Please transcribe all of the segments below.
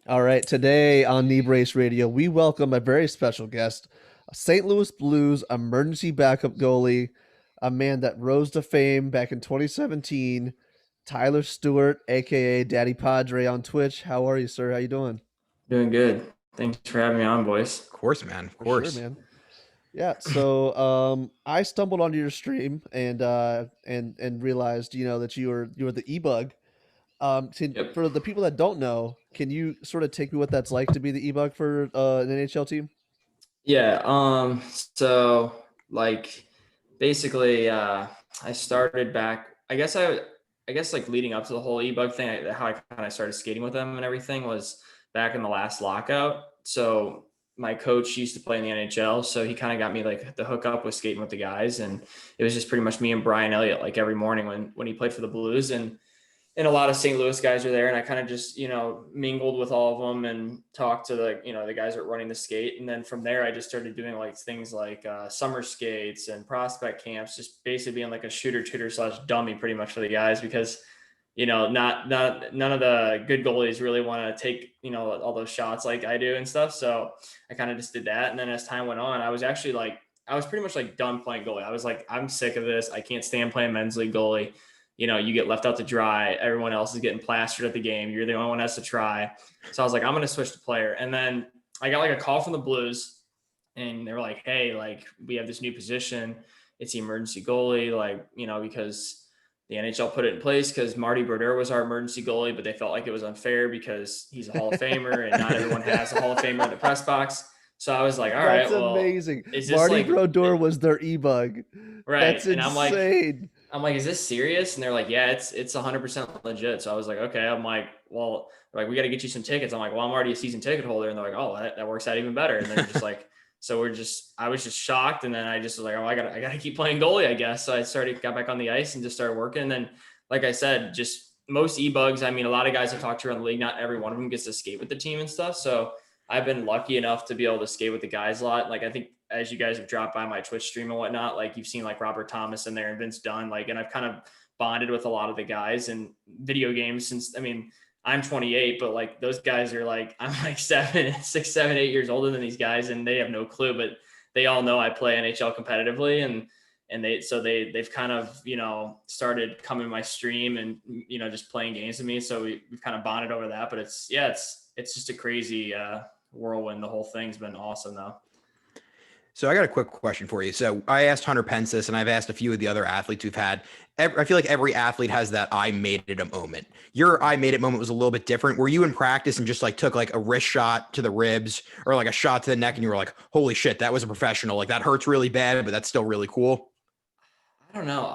All right, today on Knee Brace Radio, we welcome a very special guest, a St. Louis Blues emergency backup goalie, a man that rose to fame back in 2017, Tyler Stewart, aka Daddy Padre on Twitch. How are you, sir? How you doing? Doing good. Thanks for having me on, boys. Of course, man. Of For sure, course. man. Yeah, so I stumbled onto your stream and realized, that you were the EBUG. Yep. For the people that don't know, can you sort of take me what that's like to be the EBUG for an NHL team? Yeah. So like basically I started back I guess like leading up to the whole e-bug thing, how I kind of started skating with them and everything was back in the last lockout. So my coach used to play in the NHL, so he kind of got me like the hookup with skating with the guys, and it was just pretty much me and Brian Elliott like every morning when he played for the Blues. And a lot of St. Louis guys are there, and I kind of just mingled with all of them and talked to the guys that were running the skate, and then from there I just started doing like things like summer skates and prospect camps, just basically being like a shooter tutor slash dummy pretty much for the guys because not none of the good goalies really want to take all those shots like I do and stuff. So I kind of just did that, and then as time went on, I was pretty much like done playing goalie. I was like, I'm sick of this. I can't stand playing men's league goalie. You get left out to dry. Everyone else is getting plastered at the game. You're the only one that has to try. So I was like, I'm going to switch to player. And then I got like a call from the Blues, and they were like, hey, like we have this new position. It's the emergency goalie, because the NHL put it in place because Marty Brodeur was our emergency goalie, but they felt like it was unfair because he's a Hall of Famer and not everyone has a Hall of Famer in the press box. So I was like, all right, That's well, amazing. is this Marty like Brodeur was their e-bug. right? That's And insane. I'm like, is this serious? And they're like, yeah, it's 100% legit. So I was like, okay. I'm like, well, like we got to get you some tickets. I'm like, well, I'm already a season ticket holder, and they're like, oh, that works out even better. And then just like, so I was just shocked, and then I just was like, oh, I gotta keep playing goalie, I guess. So I got back on the ice and just started working. And then, like I said, just most e-bugs. I mean, a lot of guys I talked to around the league, not every one of them gets to skate with the team and stuff. So I've been lucky enough to be able to skate with the guys a lot. Like I think as you guys have dropped by my Twitch stream and whatnot, like you've seen like Robert Thomas in there and Vince Dunn, like, and I've kind of bonded with a lot of the guys in video games since, I mean, I'm 28, but like those guys are like, I'm like 8 years older than these guys, and they have no clue, but they all know I play NHL competitively. And they've kind of, started coming to my stream and, just playing games with me. So we've kind of bonded over that, but it's just a crazy, whirlwind. The whole thing's been awesome though. So I got a quick question for you. So I asked Hunter Pence this, and I've asked a few of the other athletes we've had. I feel like every athlete has that I made it a moment. Your I made it moment was a little bit different. Were you in practice and just like took like a wrist shot to the ribs or like a shot to the neck, and you were like, holy shit, that was a professional. Like that hurts really bad, but that's still really cool. I don't know.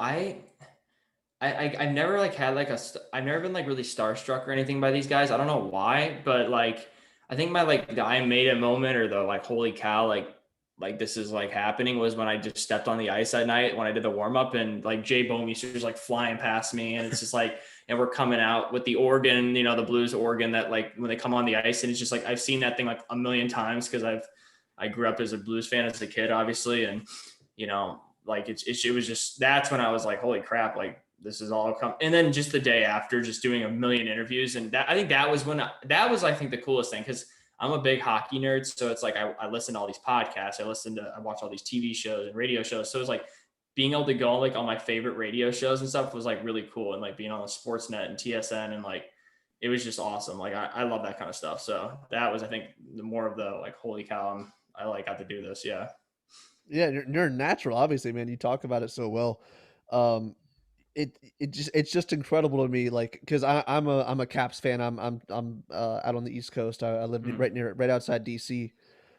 I've never like had like I've never been like really starstruck or anything by these guys. I don't know why, but like I think my like the I made it moment or the like holy cow like this is like happening was when I just stepped on the ice that night when I did the warm up, and like Jay Bomeister was like flying past me, and it's just like, and we're coming out with the organ, the Blues organ that like when they come on the ice, and it's just like I've seen that thing like a million times because I grew up as a Blues fan as a kid, obviously, and like it was just that's when I was like, holy crap, like this is all come. And then just the day after, just doing a million interviews, and that I think that was I think the coolest thing because I'm a big hockey nerd, so it's like I listen to all these podcasts, I watch all these TV shows and radio shows, so it's like being able to go like on my favorite radio shows and stuff was like really cool, and like being on the Sportsnet and TSN, and like it was just awesome. Like I love that kind of stuff. So that was I think the more of the like holy cow, I like got to do this. Yeah. Yeah, you're natural, obviously, man. You talk about it so well. Um, it's just incredible to me, like because I'm a Caps fan. I'm out on the East Coast. I live Mhm. right outside DC.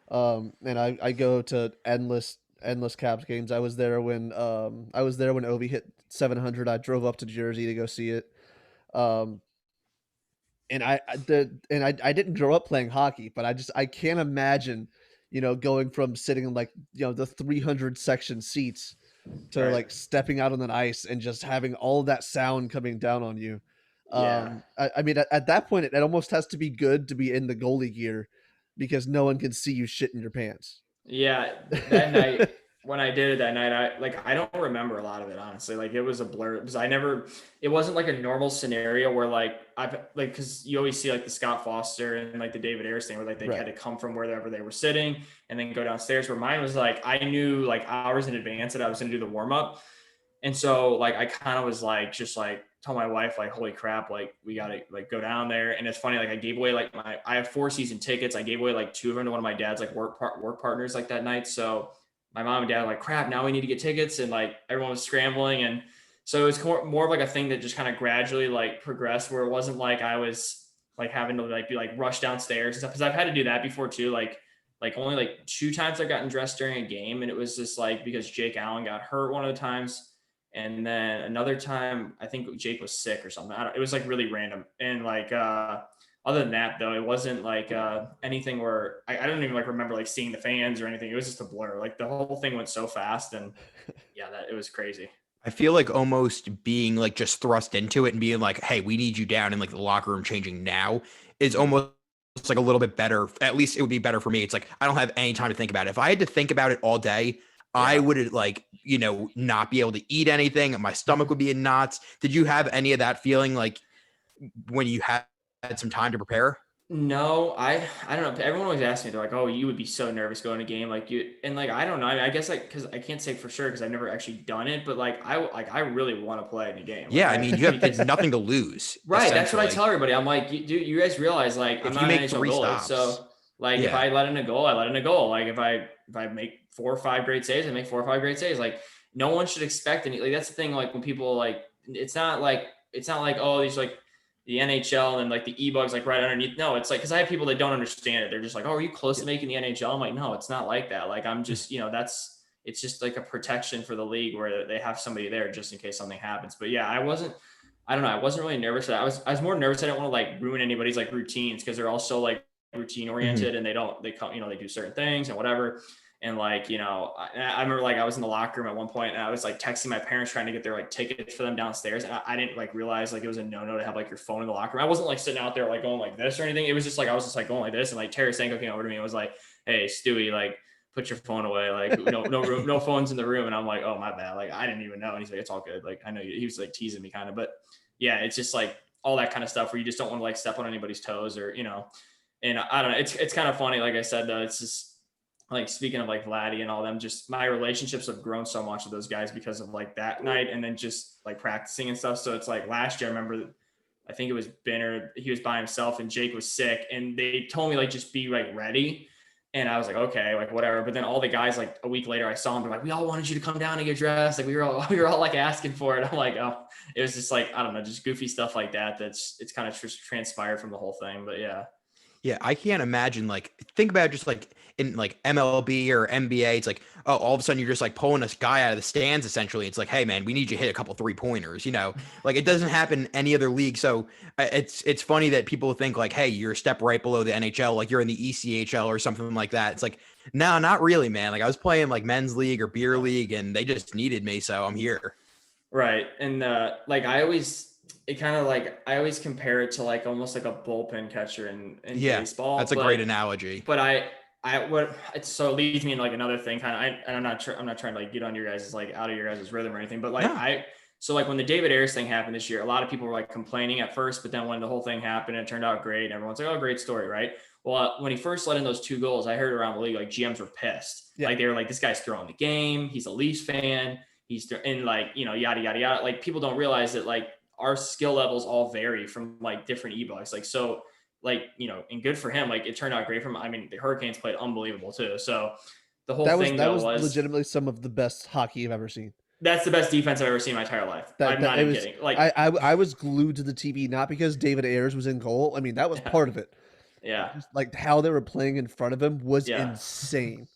And I go to endless Caps games. I was there when Ovi hit 700. I drove up to Jersey to go see it. Um, and I didn't grow up playing hockey, but I can't imagine, going from sitting in like the 300 section seats to Right. like stepping out on an ice and just having all of that sound coming down on you. Yeah. I mean, at that point, it almost has to be good to be in the goalie gear because no one can see you shit in your pants. Yeah. That night. when I did it that night, I don't remember a lot of it, honestly. Like it was a blur because it wasn't like a normal scenario where because you always see like the Scott Foster and like the David Ayers thing where like they Right. had to come from wherever they were sitting and then go downstairs, where mine was like, I knew like hours in advance that I was going to do the warm up. And so like, I kind of was like, just like tell my wife, like, holy crap, like we got to like go down there. And it's funny, like I gave away like I have 4 season tickets. I gave away like 2 of them to one of my dad's like work partners like that night. So my mom and dad were like, crap, now we need to get tickets. And like everyone was scrambling. And so it was more of like a thing that just kind of gradually like progressed, where it wasn't like I was like having to like be like rushed downstairs and stuff. Cause I've had to do that before too. Like only like 2 times I've gotten dressed during a game. And it was just like, because Jake Allen got hurt one of the times. And then another time, I think Jake was sick or something. It was like really random. And like, other than that, though, it wasn't like anything where I don't even like remember like seeing the fans or anything. It was just a blur. Like the whole thing went so fast, and yeah, it was crazy. I feel like almost being like just thrust into it and being like, hey, we need you down in like the locker room changing now is almost like a little bit better. At least it would be better for me. It's like I don't have any time to think about it. If I had to think about it all day, I would like, not be able to eat anything. My stomach would be in knots. Did you have any of that feeling like when you had some time to prepare? No, I don't know. Everyone always asks me, they're like, "Oh, you would be so nervous going to a game, like you." And like, I don't know. I guess like because I can't say for sure because I've never actually done it, but like I really want to play in a game. Yeah, like, I mean, you have nothing to lose. Right. That's what I tell everybody. I'm like, dude, you guys realize like If I'm you not an make NHL 3 goalie, stops. so like if Yeah. I let in a goal, I let in a goal. Like if I make 4 or 5 great saves, I make 4 or 5 great saves. Like no one should expect any. Like that's the thing. Like when people like, it's not like oh these like the NHL and like the EBUG's like right underneath. No, it's like because I have people that don't understand it. They're just like, oh, are you close to making the NHL? I'm like, no, it's not like that. Like I'm just it's just like a protection for the league where they have somebody there just in case something happens. But yeah, I don't know. I wasn't really nervous. I was more nervous. I didn't want to like ruin anybody's like routines because they're all so like routine oriented and they come, they do certain things and whatever. And like, I remember like I was in the locker room at one point and I was like texting my parents trying to get their like tickets for them downstairs. And I didn't like realize like it was a no to have like your phone in the locker room. I wasn't like sitting out there like going like this or anything. It was just like, I was just like going like this. And like Terry Sanko came over to me and was like, hey, Stewie, like put your phone away. Like no phones in the room. And I'm like, oh, my bad. Like, I didn't even know. And he's like, it's all good. Like, I know he was like teasing me kind of, but yeah, it's just like all that kind of stuff where you just don't want to like step on anybody's toes or, and I don't know. It's kind of funny. Like I said, though, it's just like speaking of like Vladdy and all them, just my relationships have grown so much with those guys because of like that night and then just like practicing and stuff. So it's like last year, I remember, I think it was Binner. He was by himself and Jake was sick and they told me like, just be like ready. And I was like, okay, like whatever. But then all the guys, like a week later, I saw them. They're like, we all wanted you to come down and get dressed. Like we were all like asking for it. I'm like, oh, it was just like, I don't know, just goofy stuff like that. It's kind of just transpired from the whole thing. But yeah. Yeah, I can't imagine, like, think about just like in like MLB or NBA, it's like, oh, all of a sudden you're just like pulling this guy out of the stands, essentially. It's like, hey, man, we need you to hit a couple 3-pointers, like it doesn't happen in any other league. So it's funny that people think like, hey, you're a step right below the NHL, like you're in the ECHL or something like that. It's like, no, not really, man. Like I was playing like men's league or beer league and they just needed me. So I'm here. Right. And like I always compare it to like almost like a bullpen catcher in baseball. That's a great analogy. But so it leads me into like another thing kind of, I'm not trying to like get on your guys' like out of your guys' rhythm or anything, but like so like when the David Ayers thing happened this year, a lot of people were like complaining at first, but then when the whole thing happened, it turned out great. And everyone's like, oh, great story. Right. Well, when he first let in those 2 goals, I heard around the league, like GMs were pissed. Yeah. Like they were like, this guy's throwing the game. He's a Leafs fan. And like, yada, yada, yada. Like people don't realize that like our skill levels all vary from like different EBUGs. Like, so like, and good for him. Like it turned out great for him. I mean, the Hurricanes played unbelievable too. So the whole thing was legitimately some of the best hockey I've ever seen. That's the best defense I've ever seen in my entire life. I'm not even kidding. Like I was glued to the TV, not because David Ayers was in goal. I mean, that was part of it. Yeah. Just like how they were playing in front of him was insane.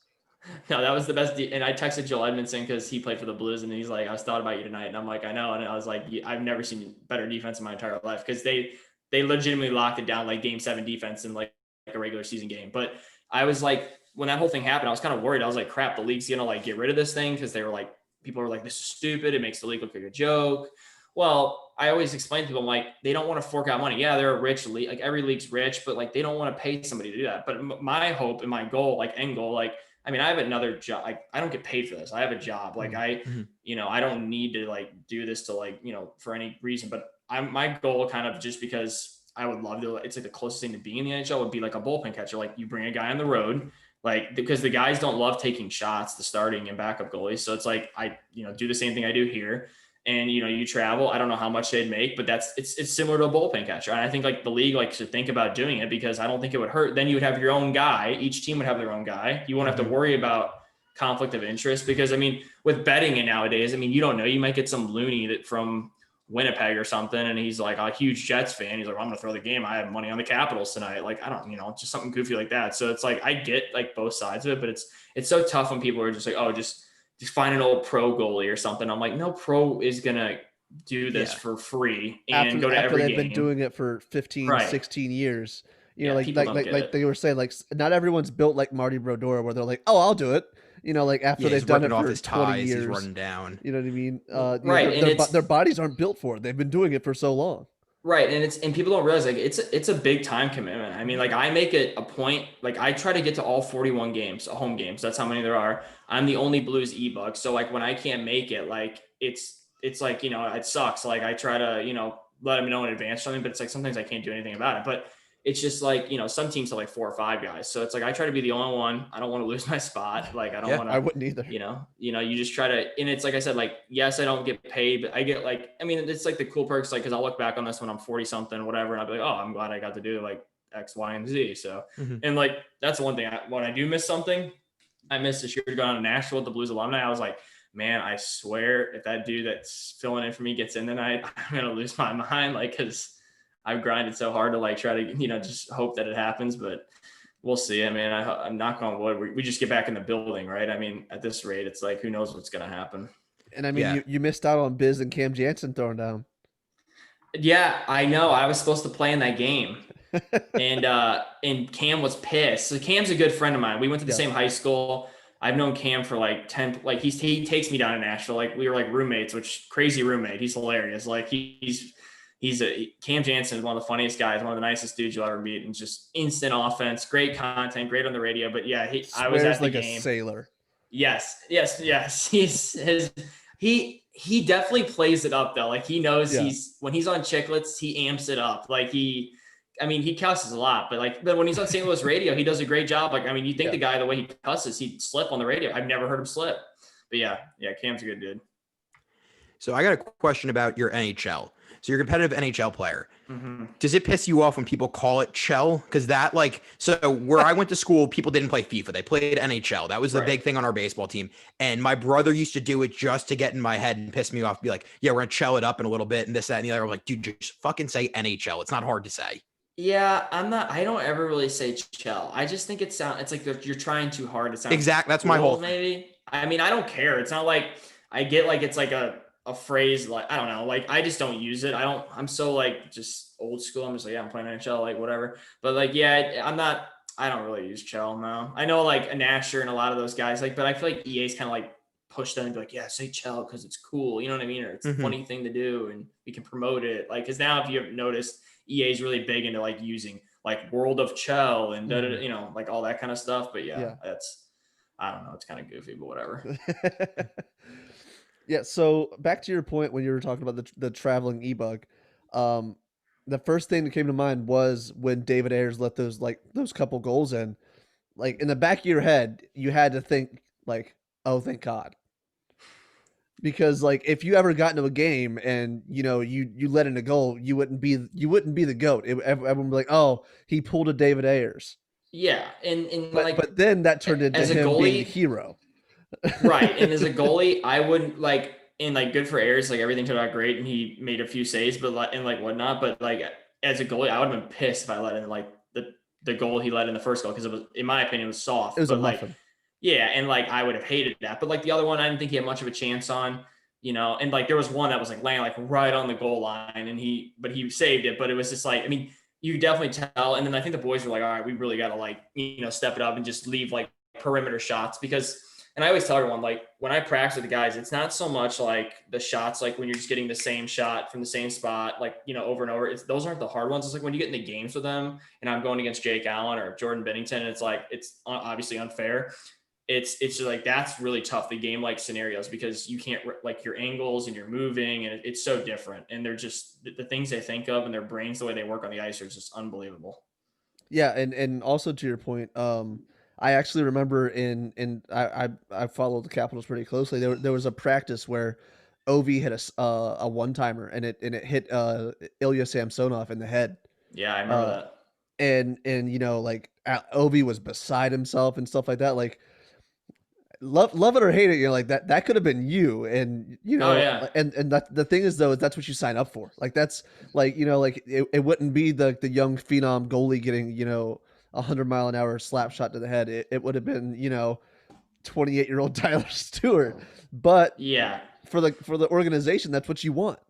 No, that was the best. And I texted Joel Edmondson because he played for the Blues, and he's like, "I was thought about you tonight," and I'm like, "I know," and I was like, "I've never seen better defense in my entire life," because they legitimately locked it down like Game 7 defense in like a regular season game. But I was like, when that whole thing happened, I was kind of worried. I was like, "Crap, the league's gonna like get rid of this thing," because they were like, people were like, "This is stupid. It makes the league look like a joke." Well, I always explain to people, like, they don't want to fork out money. Yeah, they're a rich league. Like every league's rich, but like they don't want to pay somebody to do that. But my hope and my goal, like end goal, like I mean, I have another job. Like, I don't get paid for this. I have a job. Like Mm-hmm. I don't need to like do this to like, for any reason, but my goal kind of just because I would love to, it's like the closest thing to being in the NHL would be like a bullpen catcher. Like you bring a guy on the road, like, because the guys don't love taking shots, the starting and backup goalies. So it's like, I, do the same thing I do here. And, you travel, I don't know how much they'd make, but it's similar to a bullpen catcher. And I think like the league likes to think about doing it because I don't think it would hurt. Then you would have your own guy. Each team would have their own guy. You won't have to worry about conflict of interest because, I mean, with betting it nowadays, I mean, you don't know, you might get some loony that from Winnipeg or something. And he's like a huge Jets fan. He's like, well, I'm going to throw the game. I have money on the Capitals tonight. Like, I don't, just something goofy like that. So it's like, I get like both sides of it, but it's so tough when people are just like, oh, just find an old pro goalie or something. I'm like, no pro is going to do this for free and go to every they've game. been doing it for 15, Right. 16 years. People don't get like they were saying, like not everyone's built like Marty Brodeur where they're like, oh, I'll do it. Like after they've done it for 20 years, he's running down. You know what I mean? Right. Their bodies aren't built for it. They've been doing it for so long. Right. And people don't realize like it's a big time commitment. I mean, like I make it a point, like I try to get to all 41 games, home games. That's how many there are. I'm the only Blues EBUG. So like when I can't make it, like it's like, it sucks. Like I try to, let them know in advance or something, but it's like sometimes I can't do anything about it. But it's just like, some teams have like 4 or 5 guys. So it's like I try to be the only one. I don't want to lose my spot. Like I don't want to. I wouldn't either. You just try to, and it's like I said, like, yes, I don't get paid, but I get like, I mean, it's like the cool perks, like, because I'll look back on this when I'm 40 something, whatever, and I'll be like, oh, I'm glad I got to do like X, Y, and Z. So, and like that's one thing. When I do miss something, I missed this year to go down to Nashville with the Blues alumni. I was like, man, I swear if that dude that's filling in for me gets in tonight, I'm gonna lose my mind, like, because I've grinded so hard to like try to, just hope that it happens, but we'll see. I mean, I'm knock on wood. We just get back in the building, right? I mean, at this rate, it's like, who knows what's going to happen. And I mean, you missed out on Biz and Cam Jansen throwing down. Yeah, I know. I was supposed to play in that game. and Cam was pissed. So Cam's a good friend of mine. We went to the same high school. I've known Cam for like 10, like he takes me down to Nashville. Like we were like roommates, which crazy roommate. He's hilarious. Like Cam Jansen is one of the funniest guys, one of the nicest dudes you'll ever meet, and just instant offense, great content, great on the radio. But yeah, I was at the like game. A sailor. Yes. He definitely plays it up though. Like he knows when he's on Chicklets, he amps it up. Like he cusses a lot, but when he's on St. Louis radio, he does a great job. Like, I mean, you think the guy, the way he cusses, he'd slip on the radio. I've never heard him slip, but yeah, Cam's a good dude. So I got a question about your NHL. So you're a competitive NHL player. Mm-hmm. Does it piss you off when people call it Chell? Because that so where I went to school, people didn't play FIFA. They played NHL. That was the big thing on our baseball team. And my brother used to do it just to get in my head and piss me off. Be like, yeah, we're going to Chell it up in a little bit and this, that, and the other. I'm like, dude, just fucking say NHL. It's not hard to say. Yeah, I don't ever really say Chell. I just think it's like you're trying too hard to sound. Exactly. That's cool, my whole maybe. I mean, I don't care. It's not like I get like it's like a phrase, like I don't know, like I just don't use it. I'm so like just old school. I'm just like, yeah, I'm playing NHL, like whatever. But like, yeah, I don't really use Chell. No, I know like a Nasher and a lot of those guys, like, but I feel like EA's kind of like push them and be like, yeah, say Chell because it's cool. You know what I mean? Or it's a funny thing to do and we can promote it. Like, because now if you have noticed, EA is really big into like using like World of Chell and like all that kind of stuff. But yeah, that's, I don't know, it's kind of goofy, but whatever. Yeah. So back to your point when you were talking about the traveling EBUG, the first thing that came to mind was when David Ayers let those couple goals in. Like in the back of your head, you had to think like, oh, thank God. Because like if you ever got into a game and you let in a goal, you wouldn't be the GOAT. Everyone would be like, oh, he pulled a David Ayers. Yeah, but then that turned into him being a hero. Right, and as a goalie, I wouldn't like, and like good for Ayers, like everything turned out great, and he made a few saves, but like and like whatnot. But like as a goalie, I would have been pissed if I let in like the goal he let in the first goal because it was, in my opinion, it was soft. It was but a muffin. Like, yeah, and like I would have hated that. But like the other one, I didn't think he had much of a chance on. And like there was one that was like laying like right on the goal line, and he saved it. But it was just like, I mean, you definitely tell. And then I think the boys were like, all right, we really got to like step it up and just leave like perimeter shots because. And I always tell everyone, like, when I practice with the guys, it's not so much like the shots, like when you're just getting the same shot from the same spot, like, over and over. Those aren't the hard ones. It's like when you get in the games with them and I'm going against Jake Allen or Jordan Bennington, and it's like, it's obviously unfair. it's just like that's really tough. The game like scenarios because you can't like your angles and you're moving and it's so different. And they're just the things they think of and their brains, the way they work on the ice, are just unbelievable. Yeah, and also to your point, I actually remember I followed the Capitals pretty closely. There was a practice where Ovi hit a one timer and it hit Ilya Samsonov in the head. Yeah, I remember Uh, that. and like Ovi was beside himself and stuff like that. Like love it or hate it, like that could have been you, and Oh yeah. and that, the thing is though, that's what you sign up for. Like that's like like it wouldn't be the young phenom goalie getting 100-mile-an-hour slap shot to the head. It would have been 28-year-old Tyler Stewart, but Yeah. for the organization, that's what you want.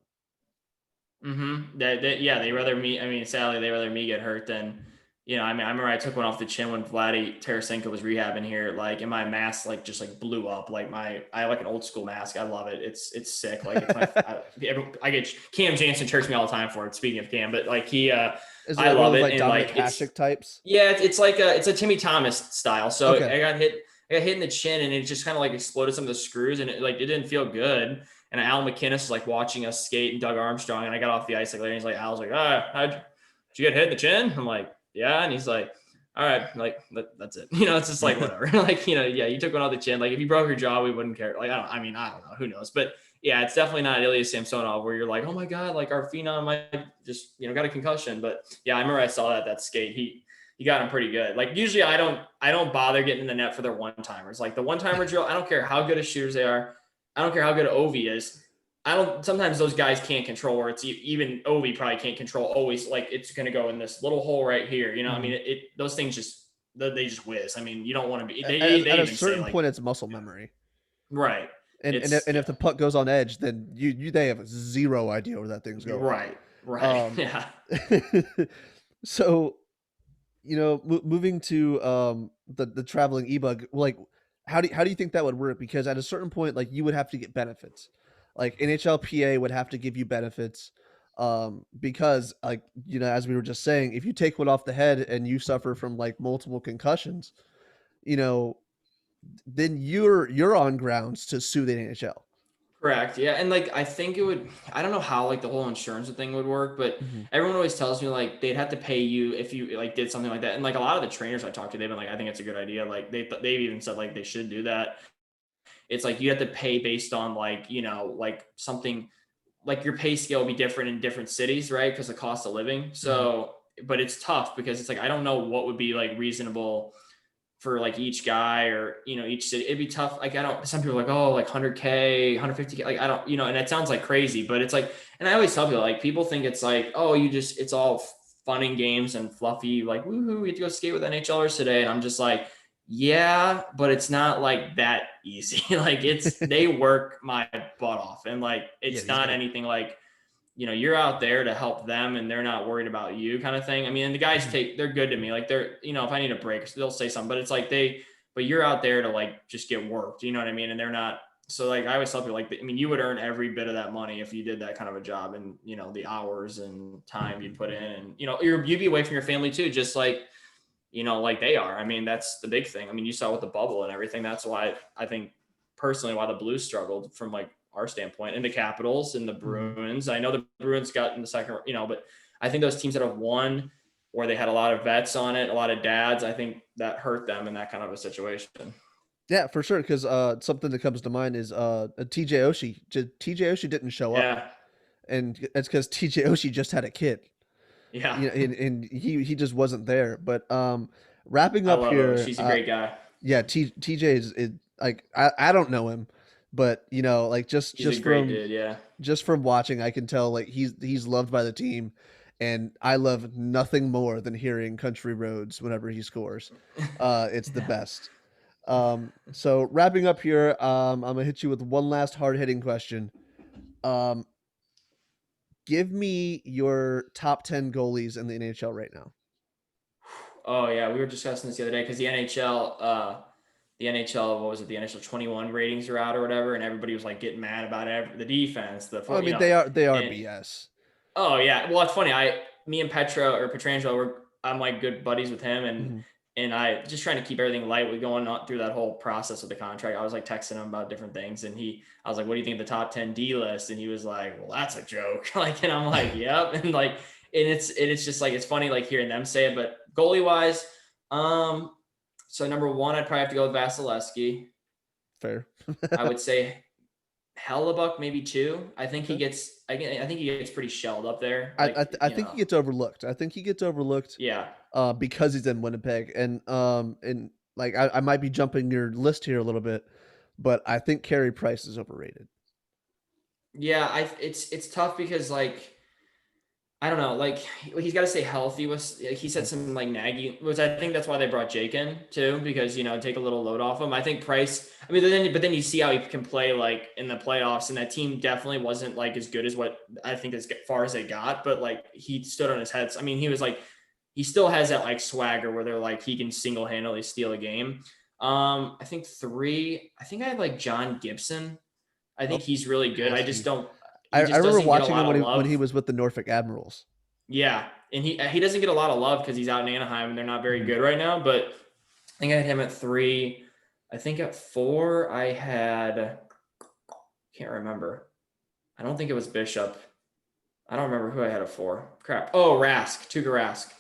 Mm-hmm. Yeah, they rather me. I mean, sadly, they rather me get hurt than, I mean, I remember I took one off the chin when Vladdy Tarasenko was rehabbing here, like, and my mask like just like blew up. Like I have like an old school mask. I love it. It's sick. Like it's my I get Cam Jansen chirps me all the time for it. Speaking of Cam, but like Is I it one love of it, like and Dominic like it's Hasek types? yeah, it's like it's a Timmy Thomas style. So Okay. I got hit in the chin, and it just kind of like exploded some of the screws, and it didn't feel good. And Al McInnes was like watching us skate, and Doug Armstrong, and I got off the ice like later. And he's like, Al's like, did you get hit in the chin? I'm like, yeah, and he's like, all right, like that's it. It's just like whatever. Like yeah, you took one off the chin. Like if you broke your jaw, we wouldn't care. Like I don't know, who knows? But yeah, it's definitely not Ilya Samsonov where you're like, oh my god, like our phenom might just got a concussion. But yeah, I remember I saw that skate. He got him pretty good. Like usually I don't bother getting in the net for their one timers. Like the one timer drill, I don't care how good of shooters they are. I don't care how good Ovi is. Sometimes those guys can't control, or it's even Ovi probably can't control always. Like it's going to go in this little hole right here. I mean, those things they just whiz. I mean, you don't want to be, they At a even say certain like, point, it's muscle memory. right. And if the puck goes on edge, then they have zero idea where that thing's going. Right. Yeah. So, moving to the traveling EBUG, like how do you think that would work? Because at a certain point, like you would have to get benefits, like NHLPA would have to give you benefits, because like as we were just saying, if you take one off the head and you suffer from like multiple concussions, you know then you're on grounds to sue the NHL. Correct. Yeah. And like, I think I don't know how like the whole insurance thing would work, but Mm-hmm. everyone always tells me like they'd have to pay you if you like did something like that. And like a lot of the trainers I talked to, they've been like, I think it's a good idea. Like they've even said like they should do that. It's like you have to pay based on like, like something like your pay scale will be different in different cities, right? Because the cost of living. So, but it's tough because it's like, I don't know what would be like reasonable for like each guy or each city. It'd be tough. Like I don't, some people are like, oh, like 100K 150K, like I don't, and it sounds like crazy, but it's like, and I always tell people like, people think it's like, oh, it's all fun and games and fluffy, like woohoo, we get to go skate with NHLers today. And I'm just like, yeah, but it's not like that easy. Like they work my butt off, and like it's not anything like, you're out there to help them and they're not worried about you kind of thing. I mean, and the guys they're good to me. Like they're, if I need a break, they'll say something, but it's like but you're out there to like just get worked, you know what I mean? And they're not, so like I always tell people like, I mean, you would earn every bit of that money if you did that kind of a job, and the hours and time you put in, and you'd be away from your family too, just like, like they are. I mean, that's the big thing. I mean, you saw with the bubble and everything. That's why I think personally why the Blues struggled from like our standpoint, and the Capitals and the Bruins. I know the Bruins got in the second, but I think those teams that have won where they had a lot of vets on it, a lot of dads, I think that hurt them in that kind of a situation. Yeah, for sure. Because something that comes to mind is TJ Oshie. TJ Oshie didn't show up, and it's because TJ Oshie just had a kid. Yeah, and he just wasn't there. But wrapping up here, she's a great guy. Yeah, TJ is like I don't know him, but like just He's a great dude, yeah. Just from watching, I can tell like he's loved by the team, and I love nothing more than hearing Country Roads whenever he scores. It's the best. So wrapping up here, I'm gonna hit you with one last hard hitting question. Give me your top 10 goalies in the NHL right now. Oh yeah, we were discussing this the other day because the NHL, what was it? The NHL 21 ratings are out or whatever, and everybody was like getting mad about the defense. I mean, they are BS. Oh yeah, well it's funny. Me and Petrangelo I'm like good buddies with him, And I just trying to keep everything light. We going on through that whole process of the contract. I was like texting him about different things, and I was like, "What do you think of the top 10 D list?" And he was like, "Well, that's a joke." Like, and I'm like, "Yep." And like, and it's just like it's funny like hearing them say it. But goalie wise, so number one, I'd probably have to go with Vasilevsky. Fair. I would say Hellebuck maybe two. I think he Okay. gets. I think he gets pretty shelled up there. I Like, I think he gets overlooked. I think he gets overlooked yeah. because he's in Winnipeg, and like I might be jumping your list here a little bit, but I think Carey Price is overrated. Yeah, it's tough because like I don't know, like he's got to stay healthy. He said some like naggy, which I think that's why they brought Jake in too, because take a little load off him. I think Price. I mean, then you see how he can play like in the playoffs, and that team definitely wasn't like as good as what I think as far as they got. But like he stood on his head. I mean, he was like he still has that like swagger where they're like he can single handedly steal a game. I think three. I think I had like John Gibson. I Oh, think he's really good. I just nasty. don't. I He just remember doesn't get a watching him lot of when he love. was with the Norfolk Admirals. Yeah, and he doesn't get a lot of love because he's out in Anaheim and they're not very Mhm. good right now. But I think I had him at three. I think at four I had can't remember. I don't think it was Bishop. I don't remember who I had at four. Crap. Oh, Rask, Tuukka Rask.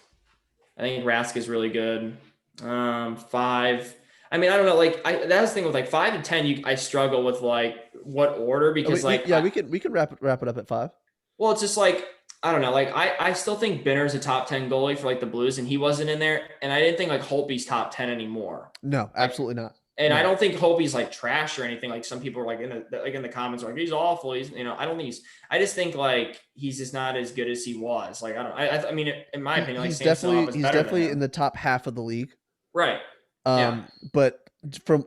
I think Rask is really good. Five. I mean, I don't know. Like, that's the thing with like 5 and 10. I struggle with like what order because We can wrap it up at 5. well, it's just like I don't know. Like I still think Binner's a top 10 goalie for like the Blues, and he wasn't in there. And I didn't think like Holtby's top 10 anymore. No, Like, absolutely not. and I No. don't think Holtby's like trash or anything. Like some people are like in the comments are like he's awful. He's I don't think he's. I just think like he's just not as good as he was. Like I don't. I mean, in my opinion, like Samsonov is better than him. In the top half of the league. Right. Yeah. But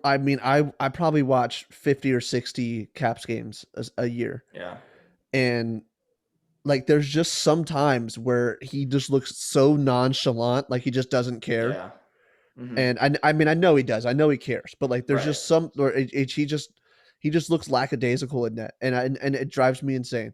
I probably watch 50 or 60 Caps games a year. Yeah. And like there's just some times where he just looks so nonchalant, like he just doesn't care. Yeah. Mm-hmm. And I mean I know he does. I know he cares, but like there's just some where he just looks lackadaisical in net, and it drives me insane.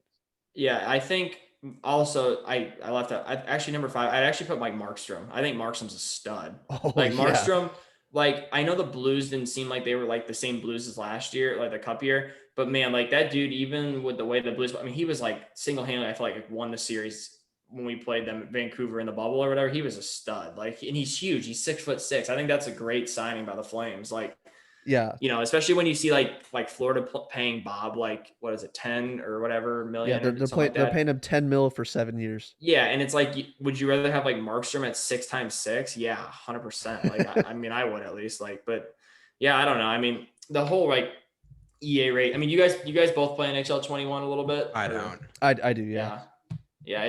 Yeah, I think also I left out. Actually number five. I'd actually put Mike Markstrom. I think Markstrom's a stud. Oh Like yeah. Markstrom. Like I know the Blues didn't seem like they were like the same Blues as last year, like the Cup year. But man, like that dude, even with the way the Blues, I mean, he was like single handedly. I feel like won the series when we played them at Vancouver in the bubble or whatever. He was a stud. Like, and he's huge. He's 6'6". I think that's a great signing by the Flames. Like, Yeah. Especially when you see like Florida paying Bob like what is it 10 or whatever million. Yeah, they're Like paying him 10 mil for 7 years. yeah, and it's like, would you rather have like Markstrom at 6x6? Yeah, 100%. Like I mean, I would at least like, but yeah, I don't know. I mean, the whole like EA rate. I mean, you guys both play NHL 21 a little bit. I don't. I do. Yeah. Yeah.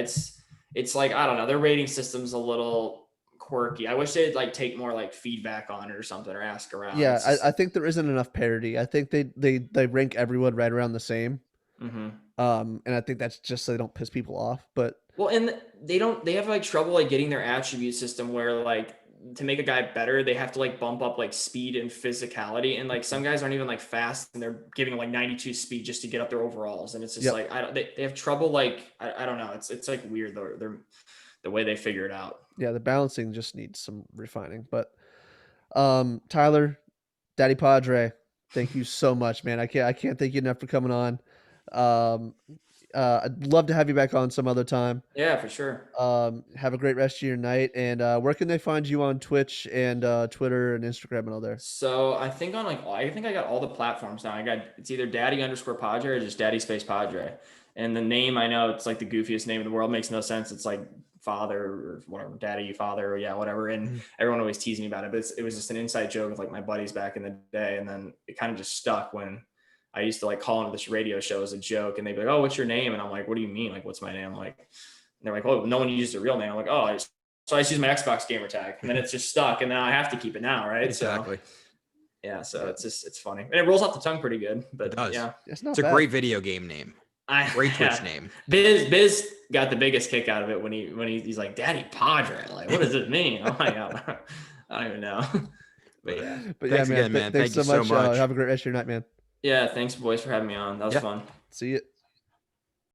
It's like I don't know. Their rating system's a little quirky. I wish they'd like take more like feedback on it or something or ask around. Yeah, I think there isn't enough parity. I think they rank everyone right around the same. Mm-hmm. And I think that's just so they don't piss people off. But well, and they have like trouble like getting their attribute system where like to make a guy better, they have to like bump up like speed and physicality. And like some guys aren't even like fast and they're giving like 92 speed just to get up their overalls. And it's just like, they have trouble. Like, I don't know. It's like weird though. They're the way they figure it out. yeah, the balancing just needs some refining. But Tyler, Daddy Padre, thank you so much, man. I can't thank you enough for coming on. I'd love to have you back on some other time. Yeah, for sure. Have a great rest of your night. And where can they find you on Twitch and Twitter and Instagram and all there? So I think I got all the platforms now. It's either Daddy_Padre or just Daddy space Padre. And the name, I know it's like the goofiest name in the world, makes no sense. It's like father or whatever, daddy, father, or yeah, whatever. And everyone always teased me about it, but it was just an inside joke with like my buddies back in the day. And then it kind of just stuck when I used to like call into this radio show as a joke, and they'd be like, "Oh, what's your name?" And I'm like, "What do you mean? Like, what's my name?" I'm like, and they're like, "Oh, no one used a real name." I'm like, "Oh, so I just use my Xbox gamer tag," and then it's just stuck, and now I have to keep it now, right? Exactly. So, yeah, so it's funny, and it rolls off the tongue pretty good. But it does. Yeah, it's not it's bad. A great video game name. Great Twitch name. Biz got the biggest kick out of it when he's like, "Daddy Padre," like, what does it mean? I'm like, I don't even know. But yeah, thanks again, man. Thanks Thank you so much. Have a great rest of your night, man. Yeah, thanks boys for having me on. That was fun. See you.